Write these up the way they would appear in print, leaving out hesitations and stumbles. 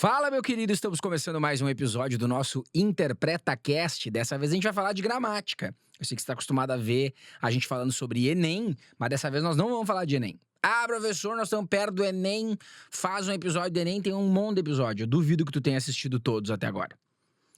Fala, meu querido! Estamos começando mais um episódio do nosso InterpretaCast. Dessa vez a gente vai falar de gramática. Eu sei que você está acostumado a ver a gente falando sobre Enem, mas dessa vez nós não vamos falar de Enem. Ah, professor, nós estamos perto do Enem. Faz um episódio do Enem, tem um monte de episódio. Eu duvido que tu tenha assistido todos até agora.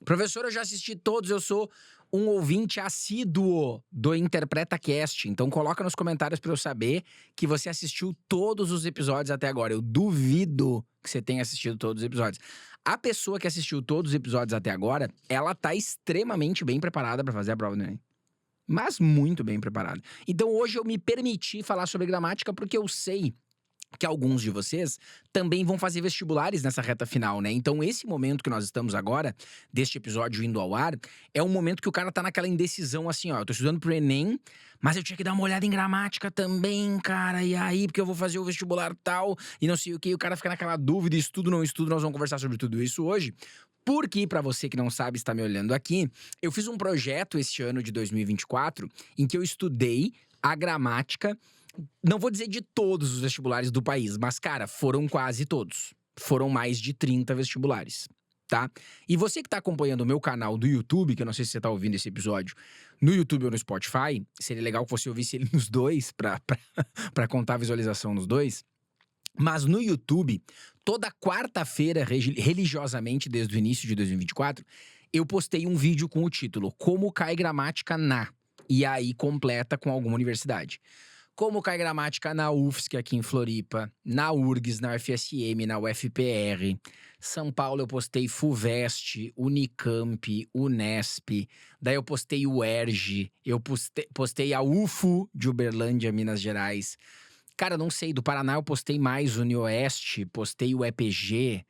Professor, eu já assisti todos, eu sou um ouvinte assíduo do InterpretaCast. Então coloca nos comentários para eu saber que você assistiu todos os episódios até agora. Eu duvido que você tenha assistido todos os episódios. A pessoa que assistiu todos os episódios até agora, ela tá extremamente bem preparada para fazer a prova do Enem. Mas muito bem preparada. Então hoje eu me permiti falar sobre gramática porque eu sei que alguns de vocês também vão fazer vestibulares nessa reta final, né? Então esse momento que nós estamos agora, deste episódio indo ao ar, é um momento que o cara tá naquela indecisão assim, ó, eu tô estudando pro Enem, mas eu tinha que dar uma olhada em gramática também, cara, e aí, porque eu vou fazer o vestibular tal, e não sei o que, o cara fica naquela dúvida, estudo, não estudo, nós vamos conversar sobre tudo isso hoje. Porque, pra você que não sabe, está me olhando aqui, eu fiz um projeto este ano de 2024 em que eu estudei a gramática. Não vou dizer de todos os vestibulares do país, mas, cara, foram quase todos. Foram mais de 30 vestibulares, tá? E você que tá acompanhando o meu canal do YouTube, que eu não sei se você tá ouvindo esse episódio no YouTube ou no Spotify, seria legal que você ouvisse ele nos dois, pra contar a visualização nos dois. Mas no YouTube, toda quarta-feira, religiosamente, desde o início de 2024, eu postei um vídeo com o título Como Cai Gramática na... E aí completa com alguma universidade. Como cai gramática na UFSC aqui em Floripa, na URGS, na UFSM, na UFPR. São Paulo eu postei FUVEST, Unicamp, Unesp. Daí eu postei o UERJ, eu postei a UFO de Uberlândia, Minas Gerais. Cara, não sei, do Paraná eu postei mais Unioeste, postei o EPG,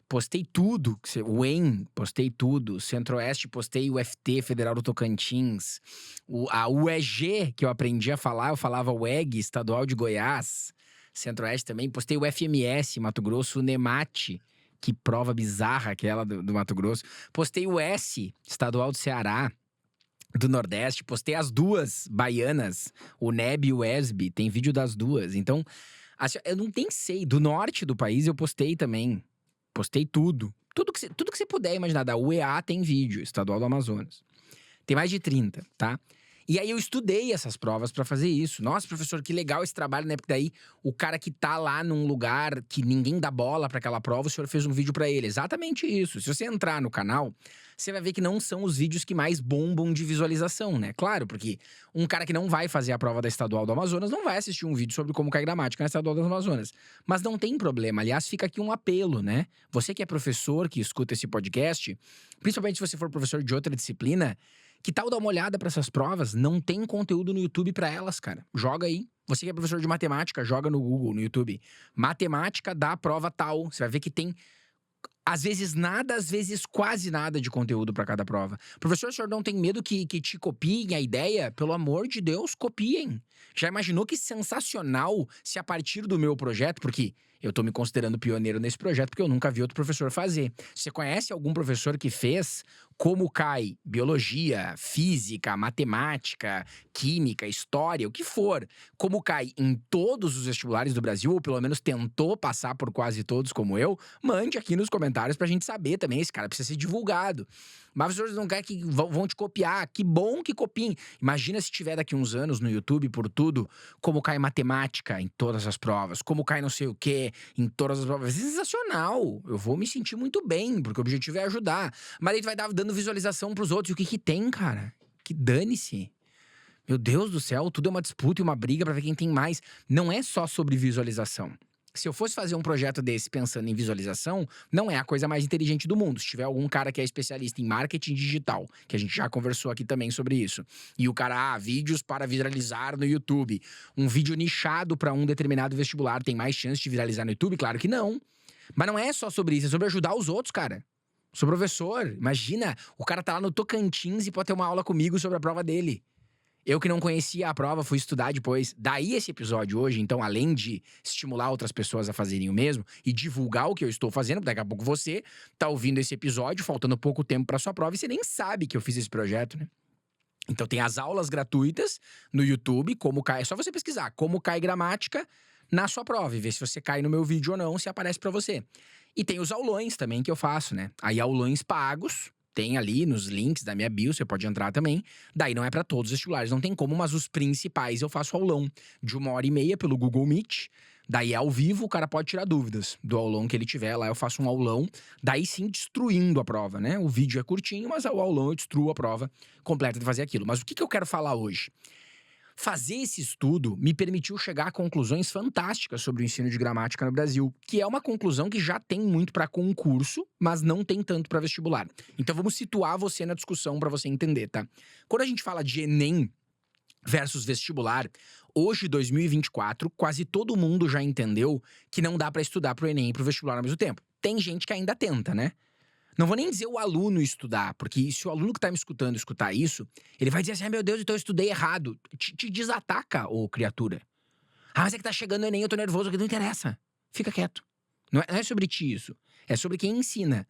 postei tudo, o EM, postei tudo, Centro-Oeste, postei o FT, Federal do Tocantins, a UEG, que eu aprendi a falar, eu falava UEG, Estadual de Goiás, Centro-Oeste também, postei o FMS, Mato Grosso, o NEMAT, que prova bizarra aquela do Mato Grosso, postei o S, Estadual do Ceará, do Nordeste, postei as duas baianas, o NEB e o ESB, tem vídeo das duas, então, eu não sei, do norte do país eu postei também. Postei tudo. Tudo que você puder imaginar. Da UEA tem vídeo, Estadual do Amazonas. Tem mais de 30, tá? E aí eu estudei essas provas pra fazer isso. Nossa, professor, que legal esse trabalho, né? Porque daí o cara que tá lá num lugar que ninguém dá bola pra aquela prova, o senhor fez um vídeo pra ele. Exatamente isso. Se você entrar no canal, você vai ver que não são os vídeos que mais bombam de visualização, né? Claro, porque um cara que não vai fazer a prova da Estadual do Amazonas não vai assistir um vídeo sobre como cai gramática na Estadual do Amazonas. Mas não tem problema. Aliás, fica aqui um apelo, né? Você que é professor, que escuta esse podcast, principalmente se você for professor de outra disciplina, que tal dar uma olhada pra essas provas? Não tem conteúdo no YouTube pra elas, cara. Joga aí. Você que é professor de matemática, joga no Google, no YouTube. Matemática da prova tal. Você vai ver que tem, às vezes nada, às vezes quase nada de conteúdo pra cada prova. Professor, o senhor não tem medo que te copiem a ideia? Pelo amor de Deus, copiem. Já imaginou que sensacional se a partir do meu projeto, porque eu tô me considerando pioneiro nesse projeto porque eu nunca vi outro professor fazer. Você conhece algum professor que fez como cai biologia, física, matemática, química, história, o que for, como cai em todos os vestibulares do Brasil, ou pelo menos tentou passar por quase todos como eu? Mande aqui nos comentários pra gente saber também, esse cara precisa ser divulgado. Mas os professores não querem que vão te copiar, que bom que copiem. Imagina se tiver daqui uns anos no YouTube, por tudo, como cai matemática em todas as provas, como cai não sei o quê em todas as provas. É sensacional, eu vou me sentir muito bem, porque o objetivo é ajudar. Mas aí tu vai dando visualização pros outros, e o que tem, cara? Que dane-se. Meu Deus do céu, tudo é uma disputa e uma briga pra ver quem tem mais. Não é só sobre visualização. Se eu fosse fazer um projeto desse pensando em visualização, não é a coisa mais inteligente do mundo. Se tiver algum cara que é especialista em marketing digital, que a gente já conversou aqui também sobre isso, e o cara, vídeos para viralizar no YouTube, um vídeo nichado para um determinado vestibular tem mais chance de viralizar no YouTube? Claro que não. Mas não é só sobre isso, é sobre ajudar os outros, cara. Sou professor, imagina, o cara tá lá no Tocantins e pode ter uma aula comigo sobre a prova dele. Eu que não conhecia a prova, fui estudar depois. Daí esse episódio hoje, então, além de estimular outras pessoas a fazerem o mesmo e divulgar o que eu estou fazendo, daqui a pouco você tá ouvindo esse episódio, faltando pouco tempo pra sua prova, e você nem sabe que eu fiz esse projeto, né? Então tem as aulas gratuitas no YouTube, como cai, é só você pesquisar como cai gramática na sua prova e ver se você cai no meu vídeo ou não, se aparece pra você. E tem os aulões também que eu faço, né? Aí aulões pagos, tem ali nos links da minha bio, você pode entrar também. Daí não é pra todos os vestibulares, não tem como, mas os principais eu faço aulão de 1h30 pelo Google Meet. Daí ao vivo o cara pode tirar dúvidas do aulão que ele tiver lá, eu faço um aulão. Daí sim destruindo a prova, né? O vídeo é curtinho, mas o aulão eu destruo a prova completa de fazer aquilo. Mas o que eu quero falar hoje? Fazer esse estudo me permitiu chegar a conclusões fantásticas sobre o ensino de gramática no Brasil, que é uma conclusão que já tem muito para concurso, mas não tem tanto para vestibular. Então vamos situar você na discussão para você entender, tá? Quando a gente fala de Enem versus vestibular, hoje, 2024, quase todo mundo já entendeu que não dá para estudar pro Enem e pro vestibular ao mesmo tempo. Tem gente que ainda tenta, né? Não vou nem dizer o aluno estudar, porque se o aluno que tá me escutando escutar isso, ele vai dizer assim, meu Deus, então eu estudei errado. Te desataca, ô criatura. Mas é que tá chegando o Enem, eu tô nervoso, que não interessa. Fica quieto. Não é sobre ti isso. É sobre quem ensina.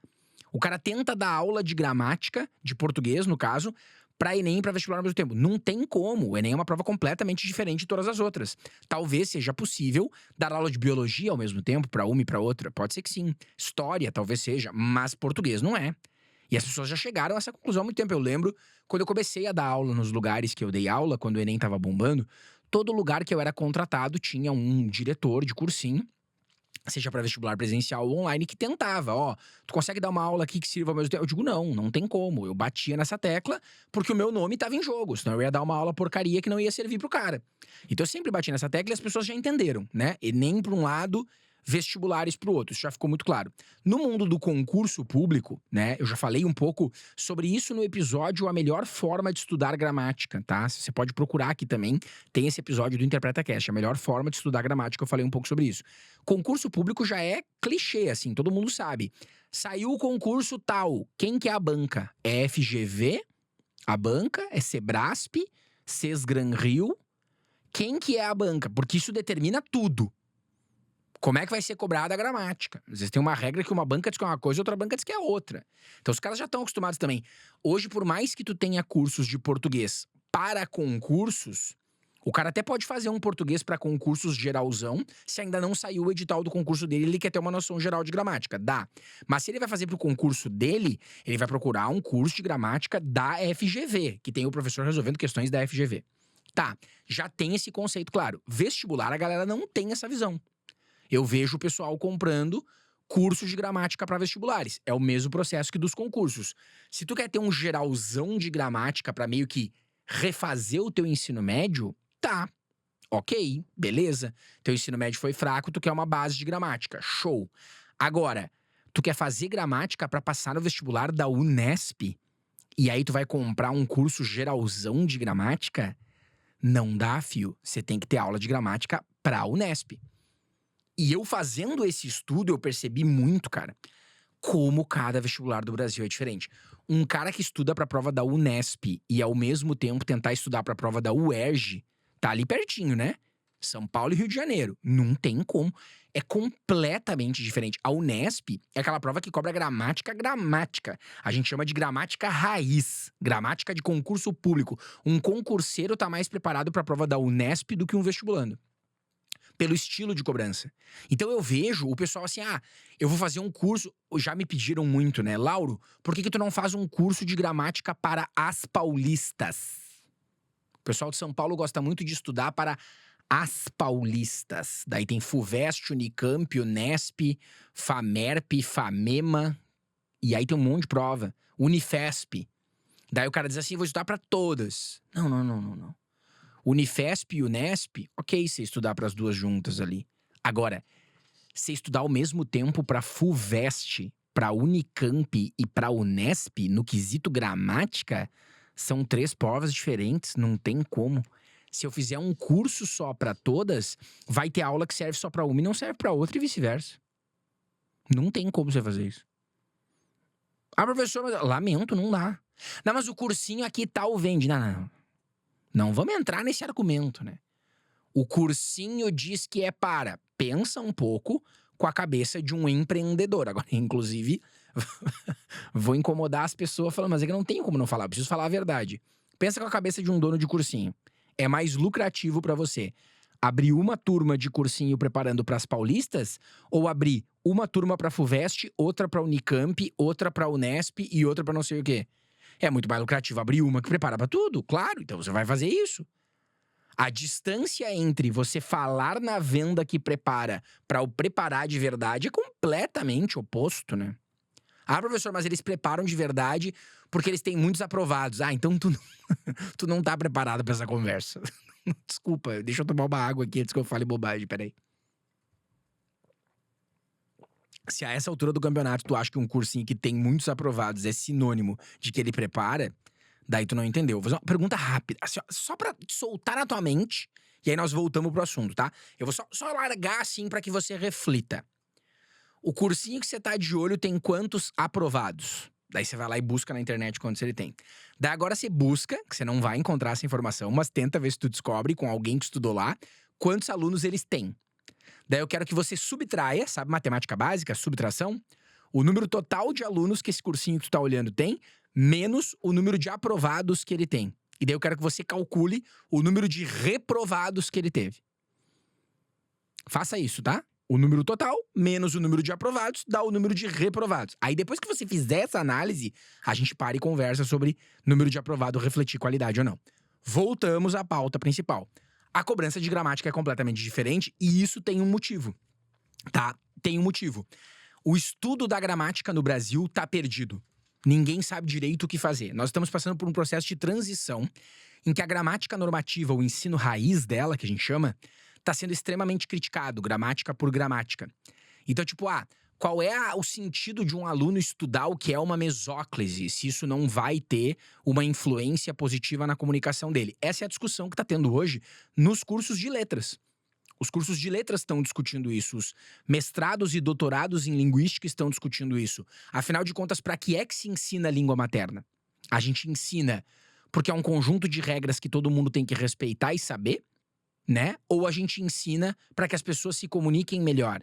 O cara tenta dar aula de gramática, de português, no caso, pra Enem e pra vestibular ao mesmo tempo. Não tem como. O Enem é uma prova completamente diferente de todas as outras. Talvez seja possível dar aula de biologia ao mesmo tempo, pra uma e pra outra. Pode ser que sim. História, talvez seja. Mas português não é. E as pessoas já chegaram a essa conclusão há muito tempo. Eu lembro, quando eu comecei a dar aula nos lugares que eu dei aula, quando o Enem tava bombando, todo lugar que eu era contratado tinha um diretor de cursinho, seja para vestibular presencial ou online, que tentava, tu consegue dar uma aula aqui que sirva ao mesmo tempo? Eu digo, não tem como. Eu batia nessa tecla porque o meu nome tava em jogo, senão eu ia dar uma aula porcaria que não ia servir pro cara. Então eu sempre bati nessa tecla e as pessoas já entenderam, né? E nem para um lado, vestibulares pro outro, isso já ficou muito claro. No mundo do concurso público, né, eu já falei um pouco sobre isso no episódio A Melhor Forma de Estudar Gramática, tá? Você pode procurar aqui também, tem esse episódio do InterpretaCast, A Melhor Forma de Estudar Gramática, eu falei um pouco sobre isso. Concurso público já é clichê, assim, todo mundo sabe. Saiu o concurso tal, quem que é a banca? É FGV, a banca, é Sebrasp, Sesgran-Rio. Quem que é a banca? Porque isso determina tudo. Como é que vai ser cobrada a gramática? Às vezes tem uma regra que uma banca diz que é uma coisa e outra banca diz que é outra. Então os caras já estão acostumados também. Hoje, por mais que tu tenha cursos de português para concursos, o cara até pode fazer um português para concursos geralzão, se ainda não saiu o edital do concurso dele, ele quer ter uma noção geral de gramática. Dá. Mas se ele vai fazer pro concurso dele, ele vai procurar um curso de gramática da FGV, que tem o professor resolvendo questões da FGV. Tá, já tem esse conceito claro. Vestibular, a galera não tem essa visão. Eu vejo o pessoal comprando cursos de gramática para vestibulares. É o mesmo processo que dos concursos. Se tu quer ter um geralzão de gramática para meio que refazer o teu ensino médio, tá. Ok, beleza. Teu ensino médio foi fraco, tu quer uma base de gramática. Show. Agora, tu quer fazer gramática para passar no vestibular da Unesp? E aí tu vai comprar um curso geralzão de gramática? Não dá, fio. Você tem que ter aula de gramática pra Unesp. E eu fazendo esse estudo, eu percebi muito, cara, como cada vestibular do Brasil é diferente. Um cara que estuda pra prova da Unesp e ao mesmo tempo tentar estudar pra prova da UERJ, tá ali pertinho, né? São Paulo e Rio de Janeiro. Não tem como. É completamente diferente. A Unesp é aquela prova que cobra gramática. A gente chama de gramática raiz. Gramática de concurso público. Um concurseiro tá mais preparado pra prova da Unesp do que um vestibulando. Pelo estilo de cobrança. Então eu vejo o pessoal assim, eu vou fazer um curso, já me pediram muito, né? Lauro, por que tu não faz um curso de gramática para as paulistas? O pessoal de São Paulo gosta muito de estudar para as paulistas. Daí tem FUVEST, Unicamp, Unesp, FAMERP, FAMEMA, e aí tem um monte de prova. Unifesp. Daí o cara diz assim, vou estudar para todas. Não. Unifesp e Unesp, ok, você estudar para as duas juntas ali. Agora, você estudar ao mesmo tempo para FUVEST, para Unicamp e para Unesp, no quesito gramática, são 3 provas diferentes, não tem como. Se eu fizer um curso só para todas, vai ter aula que serve só para uma e não serve para outra e vice-versa. Não tem como você fazer isso. Professor, mas... lamento, não dá. Não, mas o cursinho aqui tal vende. Não vamos entrar nesse argumento, né? O cursinho diz que é para. Pensa um pouco com a cabeça de um empreendedor. Agora, inclusive, vou incomodar as pessoas falando, mas é que não tem como não falar, preciso falar a verdade. Pensa com a cabeça de um dono de cursinho. É mais lucrativo para você Abrir uma turma de cursinho preparando para as paulistas ou abrir uma turma para FUVEST, outra para Unicamp, outra para Unesp e outra para não sei o quê? É muito mais lucrativo abrir uma que prepara para tudo, claro, então você vai fazer isso. A distância entre você falar na venda que prepara para o preparar de verdade é completamente oposto, né? Ah, professor, mas eles preparam de verdade porque eles têm muitos aprovados. Ah, então tu não tá preparado para essa conversa. Desculpa, deixa eu tomar uma água aqui antes que eu fale bobagem, peraí. Se a essa altura do campeonato tu acha que um cursinho que tem muitos aprovados é sinônimo de que ele prepara, daí tu não entendeu. Vou fazer uma pergunta rápida, assim, ó, só pra soltar na tua mente, e aí nós voltamos pro assunto, tá? Eu vou só largar assim pra que você reflita. O cursinho que você tá de olho tem quantos aprovados? Daí você vai lá e busca na internet quantos ele tem. Daí agora você busca, que você não vai encontrar essa informação, mas tenta ver se tu descobre com alguém que estudou lá, quantos alunos eles têm. Daí eu quero que você subtraia, sabe matemática básica, subtração? O número total de alunos que esse cursinho que tu tá olhando tem, menos o número de aprovados que ele tem. E daí eu quero que você calcule o número de reprovados que ele teve. Faça isso, tá? O número total, menos o número de aprovados, dá o número de reprovados. Aí depois que você fizer essa análise, a gente para e conversa sobre número de aprovado refletir qualidade ou não. Voltamos à pauta principal. A cobrança de gramática é completamente diferente e isso tem um motivo, tá? Tem um motivo. O estudo da gramática no Brasil tá perdido. Ninguém sabe direito o que fazer. Nós estamos passando por um processo de transição em que a gramática normativa, o ensino raiz dela, que a gente chama, tá sendo extremamente criticado, gramática por gramática. Então, tipo, qual é o sentido de um aluno estudar o que é uma mesóclise, se isso não vai ter uma influência positiva na comunicação dele? Essa é a discussão que tá tendo hoje nos cursos de letras. Os cursos de letras estão discutindo isso, os mestrados e doutorados em linguística estão discutindo isso. Afinal de contas, para que é que se ensina a língua materna? A gente ensina porque é um conjunto de regras que todo mundo tem que respeitar e saber, né? Ou a gente ensina para que as pessoas se comuniquem melhor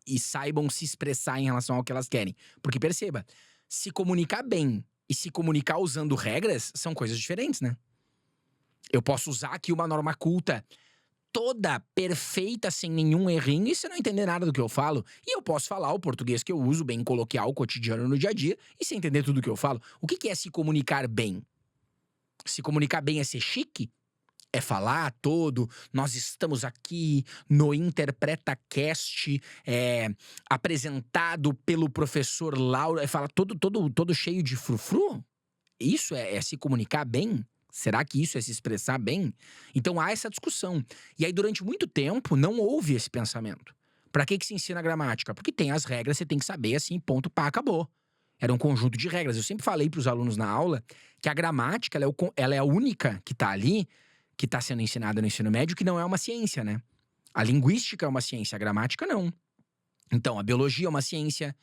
e saibam se expressar em relação ao que elas querem? Porque perceba, se comunicar bem e se comunicar usando regras são coisas diferentes, né? Eu posso usar aqui uma norma culta toda perfeita, sem nenhum errinho, e você não entender nada do que eu falo. E eu posso falar o português que eu uso, bem coloquial, cotidiano, no dia a dia, e sem entender tudo que eu falo. O que é se comunicar bem? Se comunicar bem é ser chique? É falar todo, nós estamos aqui no InterpretaCast, apresentado pelo professor Lauro, é falar todo cheio de frufru? Isso é se comunicar bem? Será que isso é se expressar bem? Então há essa discussão. E aí, durante muito tempo, não houve esse pensamento. Pra que se ensina gramática? Porque tem as regras, você tem que saber assim, ponto, pá, acabou. Era um conjunto de regras. Eu sempre falei pros alunos na aula que a gramática, ela é a única que tá ali, que tá sendo ensinada no ensino médio, que não é uma ciência, né? A linguística é uma ciência, a gramática não. Então, a biologia é uma ciência,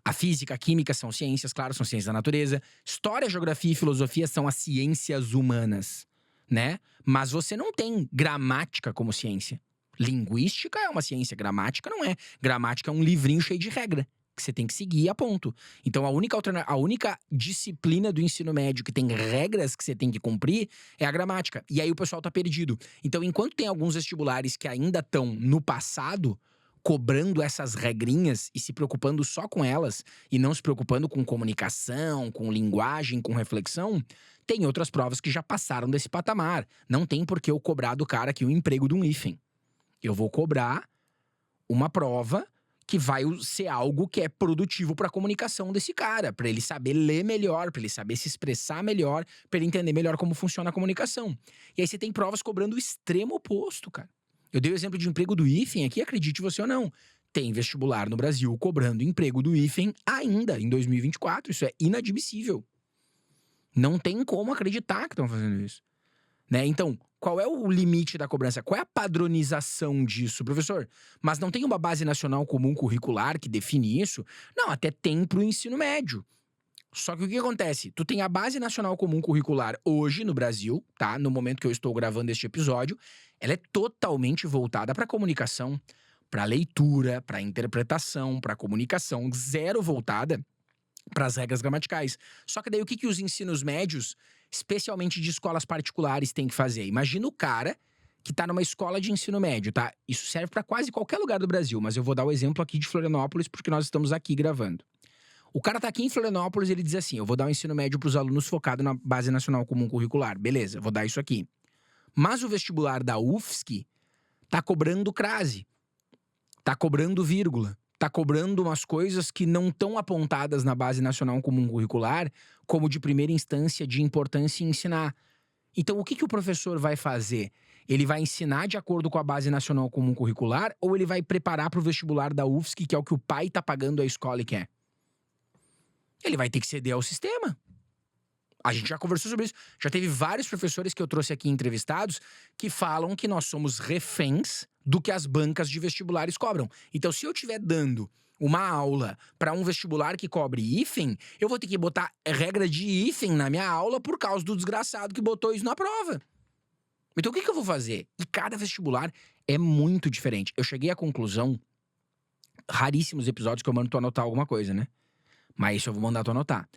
a física, a química são ciências, claro, são ciências da natureza. História, geografia e filosofia são as ciências humanas, né? Mas você não tem gramática como ciência. Linguística é uma ciência, gramática não é. Gramática é um livrinho cheio de regra que você tem que seguir a ponto. Então a única disciplina do ensino médio que tem regras que você tem que cumprir é a gramática. E aí o pessoal tá perdido. Então, enquanto tem alguns vestibulares que ainda estão no passado, cobrando essas regrinhas e se preocupando só com elas e não se preocupando com comunicação, com linguagem, com reflexão, tem outras provas que já passaram desse patamar. Não tem por que eu cobrar do cara aqui o emprego de um hífen. Eu vou cobrar uma prova que vai ser algo que é produtivo para a comunicação desse cara, para ele saber ler melhor, para ele saber se expressar melhor, para ele entender melhor como funciona a comunicação. E aí você tem provas cobrando o extremo oposto, cara. Eu dei o exemplo de emprego do hífen aqui, acredite você ou não. Tem vestibular no Brasil cobrando emprego do hífen ainda em 2024. Isso é inadmissível. Não tem como acreditar que estão fazendo isso, né? Então, qual é o limite da cobrança? Qual é a padronização disso, professor? Mas não tem uma base nacional comum curricular que define isso? Não, até tem para o ensino médio. Só que o que acontece? Tu tem a base nacional comum curricular hoje no Brasil, tá? No momento que eu estou gravando este episódio, ela é totalmente voltada para comunicação, para leitura, para interpretação, para comunicação, zero voltada para as regras gramaticais. Só que daí o que os ensinos médios, especialmente de escolas particulares, têm que fazer? Imagina o cara que tá numa escola de ensino médio, tá? Isso serve para quase qualquer lugar do Brasil, mas eu vou dar o exemplo aqui de Florianópolis porque nós estamos aqui gravando. O cara tá aqui em Florianópolis, ele diz assim: eu vou dar o ensino médio pros alunos focado na Base Nacional Comum Curricular. Beleza, vou dar isso aqui. Mas o vestibular da UFSC tá cobrando crase, tá cobrando vírgula, tá cobrando umas coisas que não estão apontadas na Base Nacional Comum Curricular como de primeira instância de importância em ensinar. Então, o que o professor vai fazer? Ele vai ensinar de acordo com a Base Nacional Comum Curricular ou ele vai preparar para o vestibular da UFSC, que é o que o pai tá pagando a escola e quer? Ele vai ter que ceder ao sistema. A gente já conversou sobre isso. Já teve vários professores que eu trouxe aqui entrevistados que falam que nós somos reféns do que as bancas de vestibulares cobram. Então, se eu estiver dando uma aula para um vestibular que cobre hífen, eu vou ter que botar regra de hífen na minha aula por causa do desgraçado que botou isso na prova. Então, o que eu vou fazer? E cada vestibular é muito diferente. Eu cheguei à conclusão, raríssimos episódios que eu mando tu anotar alguma coisa, né? Mas isso eu vou mandar tu anotar.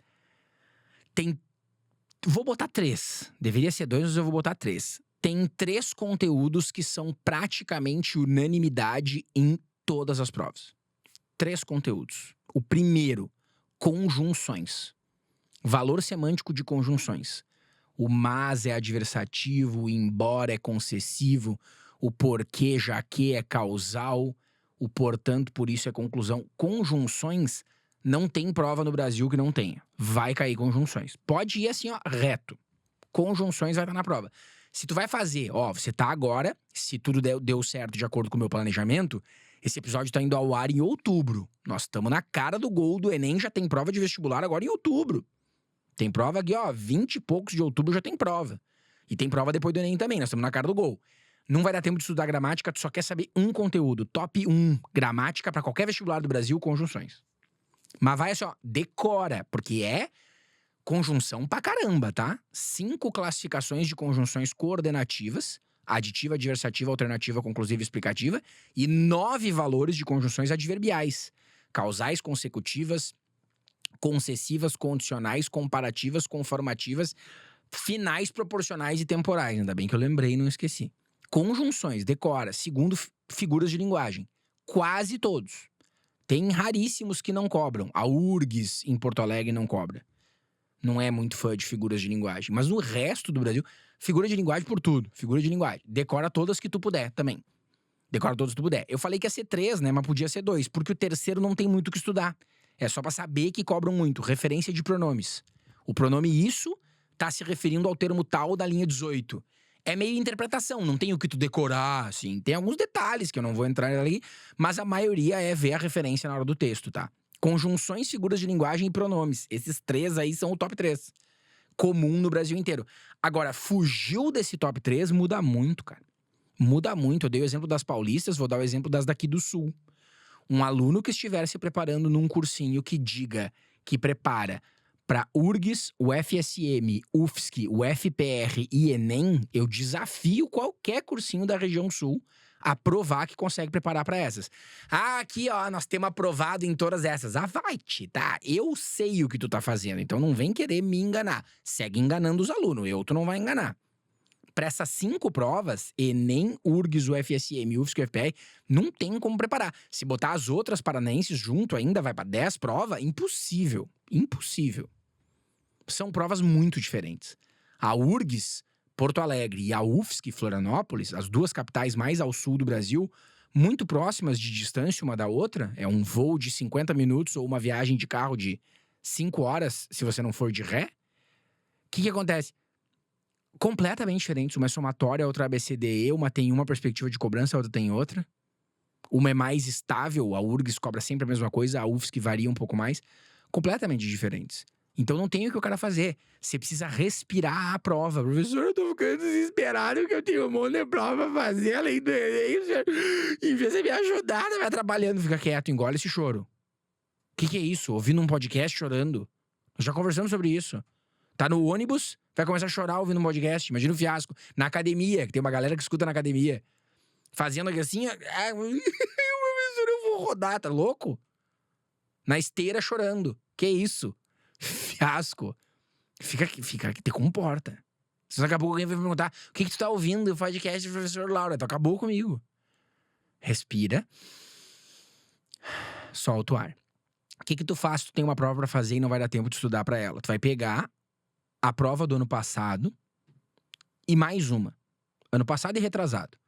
Vou botar 3. Deveria ser 2, mas eu vou botar 3. Tem 3 conteúdos que são praticamente unanimidade em todas as provas. 3 conteúdos. O primeiro, conjunções. Valor semântico de conjunções. O mas é adversativo, o embora é concessivo, o porquê, já que é causal, o portanto, por isso é conclusão. Conjunções não tem prova no Brasil que não tenha. Vai cair conjunções. Pode ir assim, ó, reto. Conjunções vai estar na prova. Se tu vai fazer, ó, você tá agora, se tudo deu certo de acordo com o meu planejamento, esse episódio tá indo ao ar em outubro. Nós estamos na cara do gol do Enem, já tem prova de vestibular agora em outubro. Tem prova aqui, ó, 20 e poucos de outubro já tem prova. E tem prova depois do Enem também, nós estamos na cara do gol. Não vai dar tempo de estudar gramática, tu só quer saber um conteúdo. Top 1, gramática para qualquer vestibular do Brasil, conjunções. Mas vai assim, ó, decora, porque é conjunção pra caramba, tá? 5 classificações de conjunções coordenativas, aditiva, adversativa, alternativa, conclusiva e explicativa, e 9 valores de conjunções adverbiais, causais, consecutivas, concessivas, condicionais, comparativas, conformativas, finais, proporcionais e temporais. Ainda bem que eu lembrei e não esqueci. Conjunções, decora, segundo figuras de linguagem. Quase todos. Tem raríssimos que não cobram. A URGS, em Porto Alegre, não cobra. Não é muito fã de figuras de linguagem. Mas no resto do Brasil, figura de linguagem por tudo. Figura de linguagem. Decora todas que tu puder também. Decora todas que tu puder. Eu falei que ia ser 3, né? Mas podia ser 2. Porque o terceiro não tem muito o que estudar. É só pra saber que cobram muito. Referência de pronomes. O pronome isso tá se referindo ao termo tal da linha 18. É meio interpretação, não tem o que tu decorar, assim. Tem alguns detalhes que eu não vou entrar ali, mas a maioria é ver a referência na hora do texto, tá? Conjunções, figuras de linguagem e pronomes. Esses 3 aí são o top 3. Comum no Brasil inteiro. Agora, fugiu desse top 3, muda muito, cara. Muda muito. Eu dei o exemplo das paulistas, vou dar o exemplo das daqui do Sul. Um aluno que estiver se preparando num cursinho que diga que prepara para URGS, o FSM, UFSC, o FPR e Enem, eu desafio qualquer cursinho da região sul a provar que consegue preparar para essas. Ah, aqui ó, nós temos aprovado em todas essas. Ah, vai-te, tá? Eu sei o que tu tá fazendo, então não vem querer me enganar. Segue enganando os alunos, tu não vai enganar. Para essas 5 provas, Enem, URGS, o FSM, UFSC e o FPR, não tem como preparar. Se botar as outras paranaenses junto ainda, vai para 10 provas, impossível. Impossível. São provas muito diferentes. A URGS, Porto Alegre, e a UFSC, Florianópolis, as 2 capitais mais ao sul do Brasil, muito próximas de distância uma da outra, é um voo de 50 minutos ou uma viagem de carro de 5 horas, se você não for de ré. O que acontece? Completamente diferentes. Uma é somatória, a outra é ABCDE, uma tem uma perspectiva de cobrança, a outra tem outra. Uma é mais estável, a URGS cobra sempre a mesma coisa, a UFSC varia um pouco mais. Completamente diferentes. Então não tem o que o cara fazer. Você precisa respirar a prova. Professor, eu tô ficando desesperado porque eu tenho um monte de prova pra fazer além do Enem. Em vez de me ajudar, tá me atrapalhando. Fica quieto, engole esse choro. O que é isso? Ouvindo um podcast chorando? Nós já conversamos sobre isso. Tá no ônibus, vai começar a chorar ouvindo um podcast. Imagina o fiasco. Na academia, que tem uma galera que escuta na academia. Fazendo assim, professor, eu vou rodar, tá louco? Na esteira chorando. Que isso? Fiasco. Fica, te comporta. Se daqui a pouco alguém vai me perguntar o que tu tá ouvindo o podcast do professor Laura, tu acabou comigo. Respira. Solta o ar. O que tu faz? Tu tem uma prova pra fazer e não vai dar tempo de estudar pra ela. Tu vai pegar a prova do ano passado e mais uma. Ano passado e retrasado.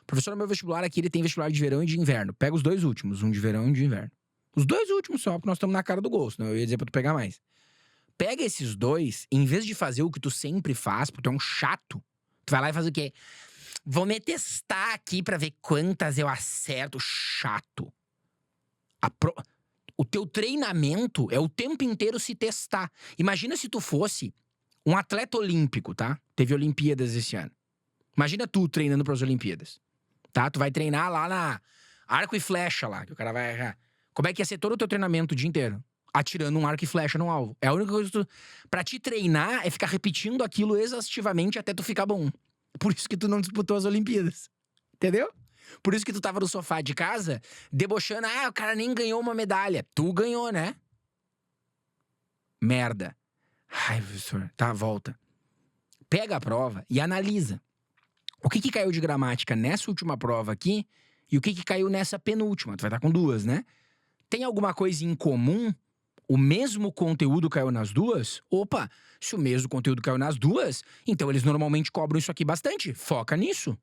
Professor, meu vestibular aqui, ele tem vestibular de verão e de inverno. Pega os dois últimos, um de verão e um de inverno. Os dois últimos só, porque nós estamos na cara do gol, senão eu ia dizer pra tu pegar mais. Pega esses dois, em vez de fazer o que tu sempre faz, porque tu é um chato, tu vai lá e faz o quê? Vou me testar aqui pra ver quantas eu acerto. Chato. O teu treinamento é o tempo inteiro se testar. Imagina se tu fosse um atleta olímpico, tá? Teve Olimpíadas esse ano. Imagina tu treinando pras Olimpíadas, tá? Tu vai treinar lá na arco e flecha lá, que o cara vai... Como é que ia ser todo o teu treinamento o dia inteiro? Atirando um arco e flecha no alvo. É a única coisa que tu... Pra te treinar é ficar repetindo aquilo exaustivamente até tu ficar bom. Por isso que tu não disputou as Olimpíadas. Entendeu? Por isso que tu tava no sofá de casa, debochando. Ah, o cara nem ganhou uma medalha. Tu ganhou, né? Merda. Ai, professor. Tá, volta. Pega a prova e analisa. O que caiu de gramática nessa última prova aqui e o que caiu nessa penúltima? Tu vai estar com duas, né? Tem alguma coisa em comum? O mesmo conteúdo caiu nas duas? Opa, se o mesmo conteúdo caiu nas duas, então eles normalmente cobram isso aqui bastante. Foca nisso.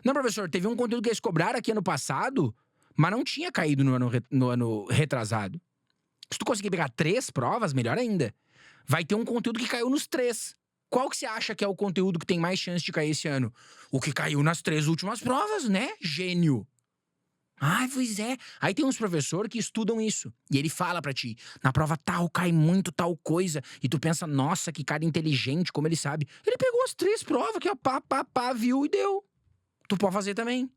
Não, professor, teve um conteúdo que eles cobraram aqui ano passado, mas não tinha caído no ano retrasado. Se tu conseguir pegar 3 provas, melhor ainda. Vai ter um conteúdo que caiu nos 3. Qual que você acha que é o conteúdo que tem mais chance de cair esse ano? O que caiu nas 3 últimas provas, né? Gênio. Ai, pois é. Aí tem uns professores que estudam isso. E ele fala pra ti, na prova tal, cai muito tal coisa. E tu pensa, nossa, que cara inteligente, como ele sabe. Ele pegou as 3 provas que viu e deu. Tu pode fazer também.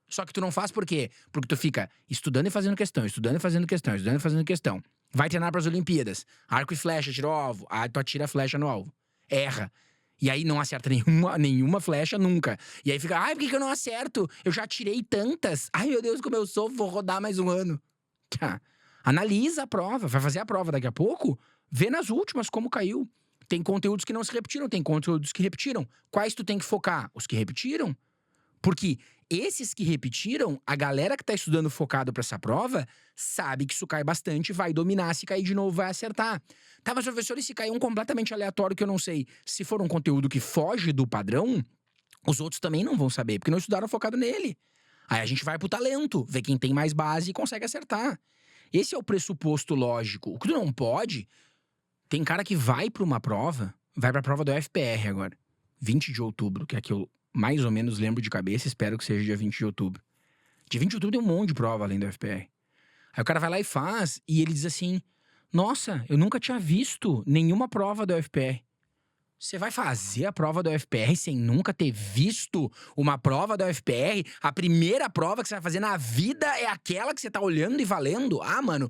Só que tu não faz por quê? Porque tu fica estudando e fazendo questão, estudando e fazendo questão, estudando e fazendo questão. Vai treinar pras Olimpíadas. Arco e flecha, tirou o alvo. Aí tu atira a flecha no alvo. Erra. E aí não acerta nenhuma flecha nunca. E aí fica, ai, por que eu não acerto? Eu já tirei tantas. Ai, meu Deus, como eu sou, vou rodar mais um ano. Tá. Analisa a prova, vai fazer a prova daqui a pouco, vê nas últimas como caiu. Tem conteúdos que não se repetiram, tem conteúdos que repetiram. Quais tu tem que focar? Os que repetiram. Porque esses que repetiram, a galera que tá estudando focado pra essa prova, sabe que isso cai bastante, vai dominar, se cair de novo vai acertar. Tá, mas professor, e se cair um completamente aleatório que eu não sei? Se for um conteúdo que foge do padrão, os outros também não vão saber, porque não estudaram focado nele. Aí a gente vai pro talento, ver quem tem mais base e consegue acertar. Esse é o pressuposto lógico. O que tu não pode... Tem cara que vai pra uma prova, vai pra prova do FPR agora, 20 de outubro, que é que eu mais ou menos lembro de cabeça, espero que seja dia 20 de outubro. Dia 20 de outubro tem um monte de prova além do FPR. Aí o cara vai lá e faz, e ele diz assim, nossa, eu nunca tinha visto nenhuma prova do FPR. Você vai fazer a prova do FPR sem nunca ter visto uma prova do FPR? A primeira prova que você vai fazer na vida é aquela que você tá olhando e valendo? Ah, mano,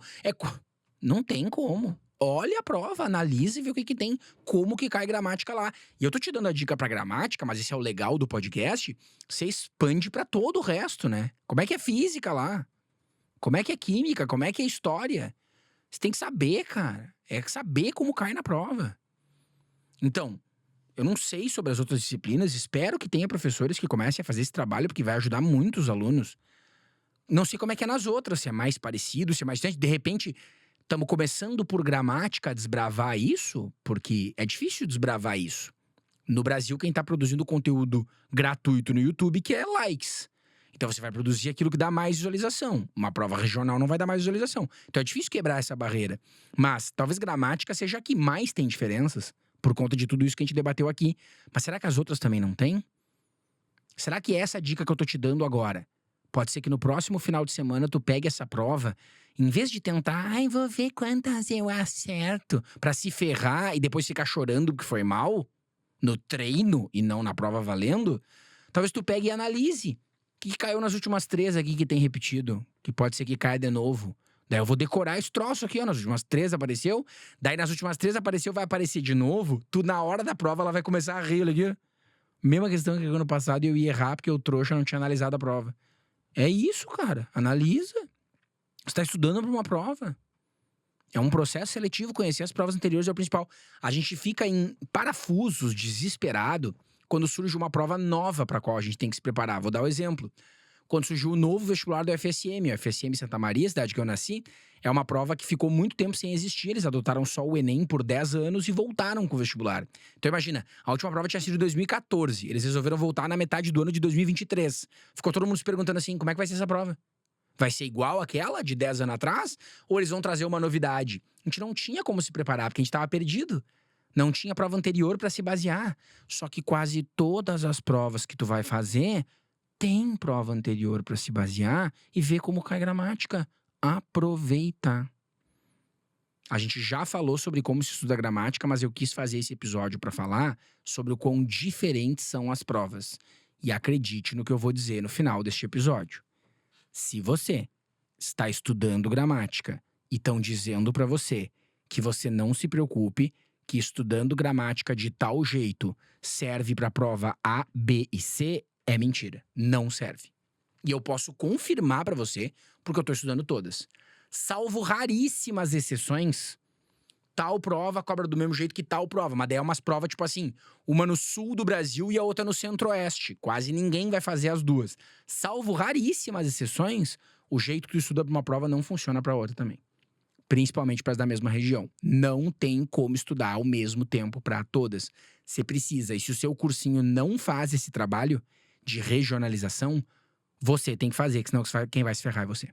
não tem como. Olha a prova, analise e vê o que tem, como que cai gramática lá. E eu tô te dando a dica pra gramática, mas esse é o legal do podcast, você expande pra todo o resto, né? Como é que é física lá? Como é que é química? Como é que é história? Você tem que saber, cara. É saber como cai na prova. Então, eu não sei sobre as outras disciplinas, espero que tenha professores que comecem a fazer esse trabalho, porque vai ajudar muito os alunos. Não sei como é que é nas outras, se é mais parecido, se é mais distante. De repente... Estamos começando por gramática a desbravar isso, porque é difícil desbravar isso. No Brasil, quem está produzindo conteúdo gratuito no YouTube quer likes. Então você vai produzir aquilo que dá mais visualização. Uma prova regional não vai dar mais visualização. Então é difícil quebrar essa barreira. Mas talvez gramática seja a que mais tem diferenças, por conta de tudo isso que a gente debateu aqui. Mas será que as outras também não têm? Será que essa dica que eu tô te dando agora, pode ser que no próximo final de semana tu pegue essa prova, em vez de tentar, ai, vou ver quantas eu acerto, pra se ferrar e depois ficar chorando que foi mal, no treino e não na prova valendo, talvez tu pegue e analise. O que caiu nas últimas 3 aqui que tem repetido? Que pode ser que caia de novo. Daí eu vou decorar esse troço aqui, ó. Nas últimas 3 apareceu, daí nas últimas 3 apareceu, vai aparecer de novo. Tu, na hora da prova, ela vai começar a rir, olha aqui. Mesma questão que ano passado eu ia errar porque o trouxa não tinha analisado a prova. É isso, cara. Analisa. Você tá estudando pra uma prova. É um processo seletivo, conhecer as provas anteriores é o principal. A gente fica em parafusos, desesperado, quando surge uma prova nova para a qual a gente tem que se preparar. Vou dar um exemplo. Quando surgiu o novo vestibular do FSM, o FSM Santa Maria, cidade que eu nasci, é uma prova que ficou muito tempo sem existir. Eles adotaram só o Enem por 10 anos e voltaram com o vestibular. Então imagina, a última prova tinha sido em 2014. Eles resolveram voltar na metade do ano de 2023. Ficou todo mundo se perguntando assim, como é que vai ser essa prova? Vai ser igual àquela de 10 anos atrás? Ou eles vão trazer uma novidade? A gente não tinha como se preparar, porque a gente estava perdido. Não tinha prova anterior para se basear. Só que quase todas as provas que tu vai fazer tem prova anterior para se basear e ver como cai gramática. Aproveita. A gente já falou sobre como se estuda gramática, mas eu quis fazer esse episódio para falar sobre o quão diferentes são as provas. E acredite no que eu vou dizer no final deste episódio. Se você está estudando gramática e estão dizendo para você que você não se preocupe, que estudando gramática de tal jeito serve para a prova A, B e C, é mentira. Não serve. E eu posso confirmar para você, porque eu estou estudando todas. Salvo raríssimas exceções, tal prova cobra do mesmo jeito que tal prova. Mas daí é umas provas, tipo assim, uma no sul do Brasil e a outra no centro-oeste. Quase ninguém vai fazer as duas. Salvo raríssimas exceções, o jeito que tu estuda para uma prova não funciona para outra também. Principalmente para as da mesma região. Não tem como estudar ao mesmo tempo para todas. Você precisa. E se o seu cursinho não faz esse trabalho de regionalização, você tem que fazer, que senão quem vai se ferrar é você.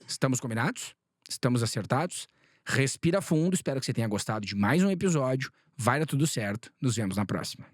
Estamos combinados? Estamos acertados? Respira fundo, espero que você tenha gostado de mais um episódio. Vai dar tudo certo. Nos vemos na próxima.